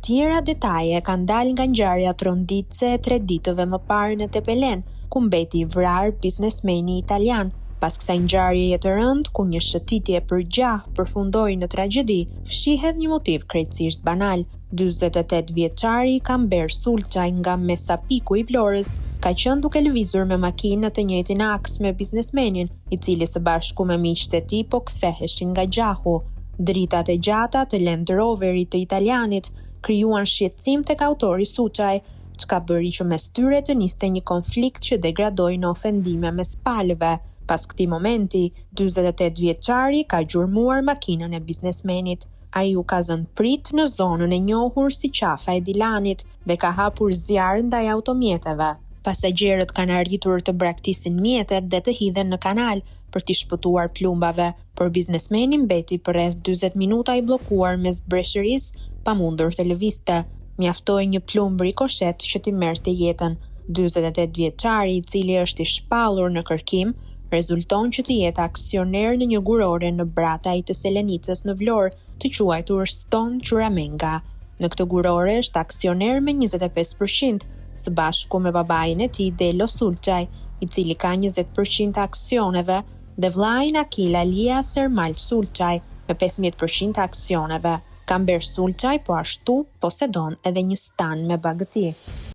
tjera detaje kanë dalë nga ngjarja tronditëse e 3 ditëve më parë në Tepelen, ku mbeti i vrarë biznesmeni italian. Pas kësaj ngjarjeje të rëndë, ku një shëtitje përgjahë përfundoi në tragjedi, fshihet një motiv krejtësisht banal. 48 vjeçari Kamber Sulçaj nga Mesapiku i Vlorës ka qenë duke lëvizur me makinë në të njëjtin aks me biznesmenin, i cili së bashku me miqtë e tij po ktheheshin nga gjahu. Dritat e gjata të Land Roverit të italianit krijuan shqetësim tek autori Sulçaj, çka bëri që mes tyre të niste një konflikt që degradoi në ofendime mes palëve. Pas këtij momenti, 48 vjeçari ka gjurmuar makinën e biznesmenit. Ai u ka zënë prit në zonën e njohur si qafa e Dilanit dhe ka hapur zjarr ndaj automjeteve. Pasagjerët kanë arritur të braktisin mjetet dhe të hidhen në kanal për t'i shpëtuar plumbave, por biznesmeni mbeti për rreth 40 minuta i bllokuar mes breshërisë, pamundur të lëvizte. Mjaftoi një plumb rikoshet që t'i merrte jetën. 48 vjeçari, i cili është i shpallur në kërkim, rezulton që të jetë aksioner në një gurore në Brataj të Selenicës në Vlorë, të quajtur Ston Quramenga. Në këtë gurore është aksioner me 25%, së bashku me babain e tij Delo Sulçaj, i cili ka 20% aksioneve, dhe vllai Akil Alia Sermal Sulçaj me 15% aksioneve. Kamber Sulçaj po ashtu posedon edhe një stan me bagëti.